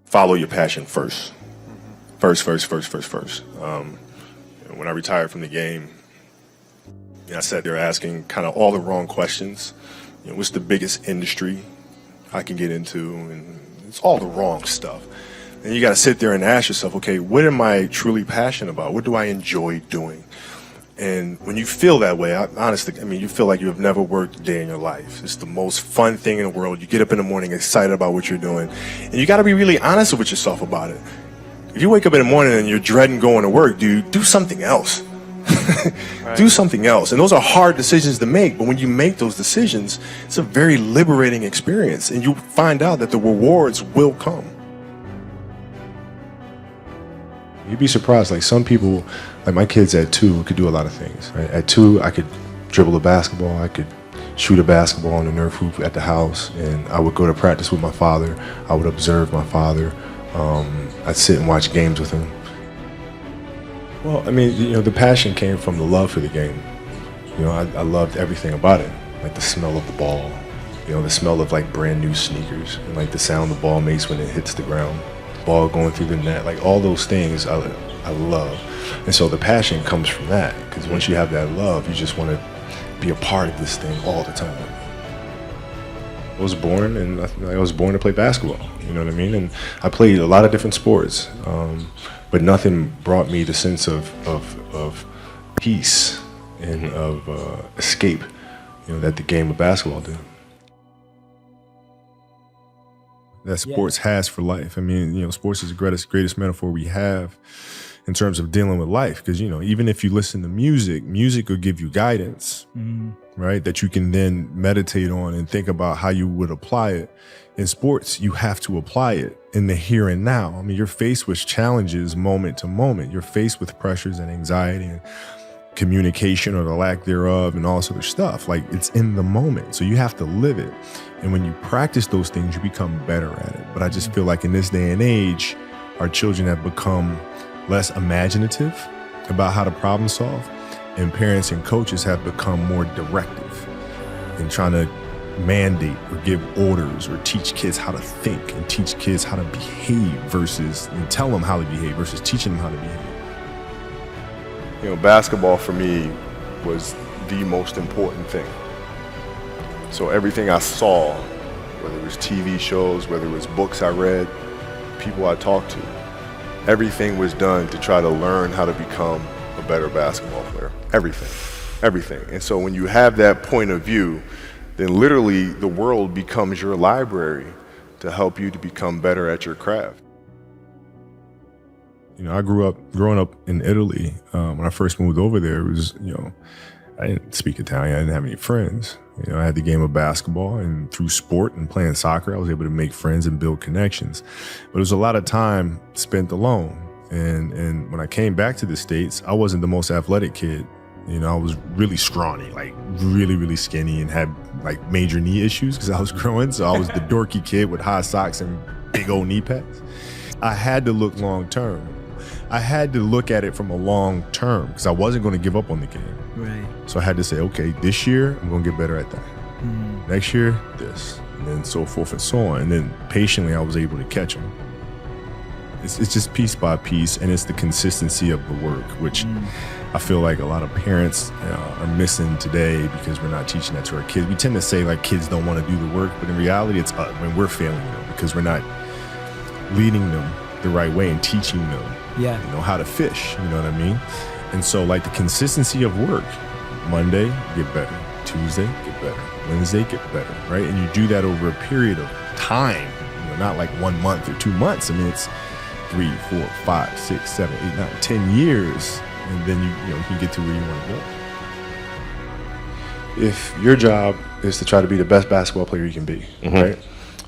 follow your passion first. First. When I retired from the game, I sat there asking kind of all the wrong questions. What's the biggest industry I can get into? And it's all the wrong stuff. And you got to sit there and ask yourself, okay, what am I truly passionate about? What do I enjoy doing? And when you feel that way, honestly, you feel like you have never worked a day in your life. It's the most fun thing in the world. You get up in the morning excited about what you're doing. And you got to be really honest with yourself about it. If you wake up in the morning and you're dreading going to work, dude, do something else. Right. Do something else. And those are hard decisions to make. But when you make those decisions, it's a very liberating experience. And you find out that the rewards will come. You'd be surprised. Like some people, like my kids at 2 could do a lot of things. Right? At 2, I could dribble a basketball. I could shoot a basketball on the Nerf hoop at the house. And I would go to practice with my father. I would observe my father. I'd sit and watch games with him. Well, the passion came from the love for the game. I loved everything about it. Like the smell of the ball, the smell of like brand new sneakers, and like the sound the ball makes when it hits the ground. Ball going through the net, like all those things I love. And so the passion comes from that, because once you have that love, you just want to be a part of this thing all the time. I was born to play basketball, you know what I mean? And I played a lot of different sports, but nothing brought me the sense of peace and of escape, that the game of basketball did. That sports has for life. Sports is the greatest metaphor we have in terms of dealing with life. Because, even if you listen to music will give you guidance, right? That you can then meditate on and think about how you would apply it. In sports, you have to apply it in the here and now. You're faced with challenges moment to moment. You're faced with pressures and anxiety and communication or the lack thereof and all sort of stuff. Like, it's in the moment. So you have to live it. And when you practice those things, you become better at it. But I just feel like in this day and age, our children have become less imaginative about how to problem solve. And parents and coaches have become more directive in trying to mandate or give orders or teach kids how to think and teach kids how to behave and tell them how to behave versus teaching them how to behave. Basketball for me was the most important thing. So everything I saw, whether it was TV shows, whether it was books I read, people I talked to, everything was done to try to learn how to become a better basketball player. Everything. And so when you have that point of view, then literally the world becomes your library to help you to become better at your craft. I growing up in Italy. When I first moved over there, it was, I didn't speak Italian. I didn't have any friends. I had the game of basketball, and through sport and playing soccer, I was able to make friends and build connections. But it was a lot of time spent alone. And when I came back to the States, I wasn't the most athletic kid. I was really scrawny, like really, really skinny, and had like major knee issues because I was growing. So I was the dorky kid with high socks and big old knee pads. I had to look long term. I had to look at it from a long term because I wasn't going to give up on the game. Right. So I had to say, okay, this year I'm going to get better at that. Next year, this, and then so forth and so on. And then patiently, I was able to catch them. It's just piece by piece, and it's the consistency of the work, which I feel like a lot of parents are missing today because we're not teaching that to our kids. We tend to say like kids don't want to do the work, but in reality, it's when we're failing them because we're not leading them the right way and teaching them, how to fish. You know what I mean? And so like the consistency of work, Monday, get better. Tuesday, get better. Wednesday, get better, right? And you do that over a period of time, not like 1 month or 2 months. It's 3, 4, 5, 6, 7, 8, 9, 10 years, and then you can get to where you want to go. If your job is to try to be the best basketball player you can be, right?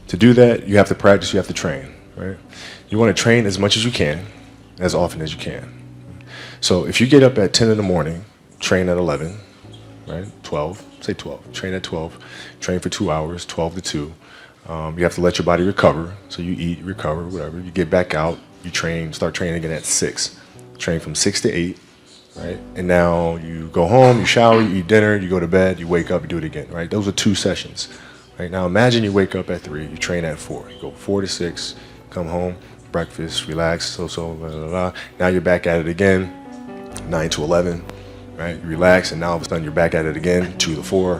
To do that, you have to practice, you have to train, right? You want to train as much as you can, as often as you can. So if you get up at 10 in the morning, train at 11, right? 12, say 12, train at 12, train for 2 hours, 12 to 2. You have to let your body recover. So you eat, recover, whatever. You get back out, you train, start training again at 6. Train from 6 to 8, right? And now you go home, you shower, you eat dinner, you go to bed, you wake up, you do it again, right? Those are 2 sessions. Right? Now imagine you wake up at 3, you train at 4. You go 4 to 6, come home, breakfast, relax, blah, blah, blah. Now you're back at it again, 9 to 11, right? You relax, and now all of a sudden you're back at it again, 2 to 4,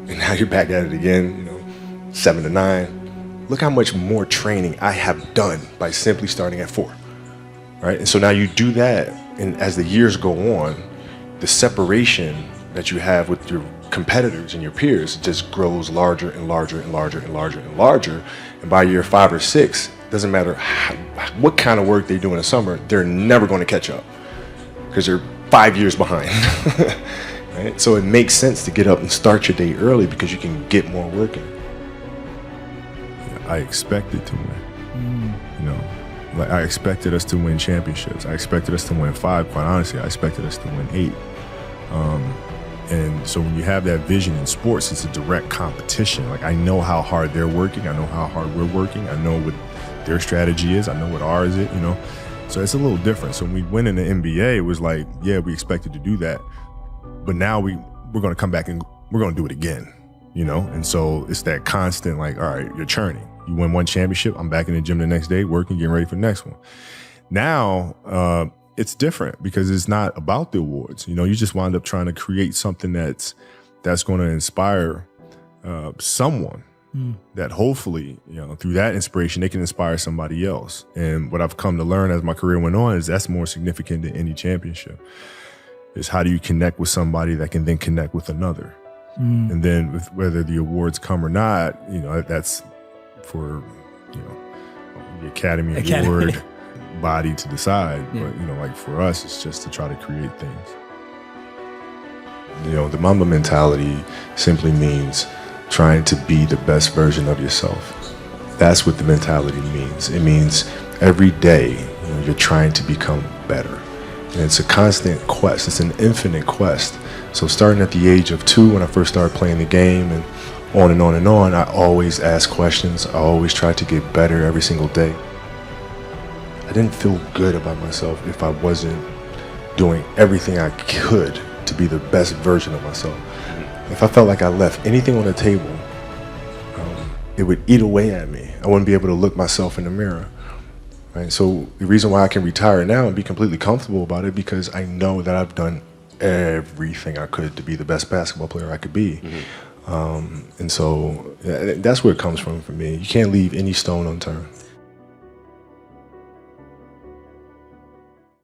and now you're back at it again, 7 to 9. Look how much more training I have done by simply starting at 4, right? And so now you do that, and as the years go on, the separation that you have with your competitors and your peers just grows larger and larger and larger and larger and larger. And by year 5 or 6, doesn't matter what kind of work they do in the summer, they're never going to catch up because they're 5 years behind. Right? So it makes sense to get up and start your day early because you can get more work in. I expected to win. Like I expected us to win championships. I expected us to win 5. Quite honestly, I expected us to win 8. And so when you have that vision in sports, it's a direct competition. Like I know how hard they're working. I know how hard we're working. I know what their strategy is. I know what ours is, So it's a little different. So when we went in the NBA, it was like, yeah, we expected to do that. But now we're going to come back and we're going to do it again, And so it's that constant like, all right, you're churning. You win one championship, I'm back in the gym the next day, working, getting ready for the next one. Now, it's different because it's not about the awards. You just wind up trying to create something that's going to inspire someone that hopefully, through that inspiration, they can inspire somebody else. And what I've come to learn as my career went on is that's more significant than any championship. Is how do you connect with somebody that can then connect with another? And then with whether the awards come or not, that's for, the Academy Award body to decide. Yeah. But, like for us, it's just to try to create things. The Mamba mentality simply means trying to be the best version of yourself. That's what the mentality means. It means every day, you're trying to become better. And it's a constant quest. It's an infinite quest. So starting at the age of 2, when I first started playing the game and on and on and on, I always asked questions. I always tried to get better every single day. I didn't feel good about myself if I wasn't doing everything I could to be the best version of myself. If I felt like I left anything on the table, it would eat away at me. I wouldn't be able to look myself in the mirror. Right? So the reason why I can retire now and be completely comfortable about it because I know that I've done everything I could to be the best basketball player I could be. And so that's where it comes from for me. You can't leave any stone unturned.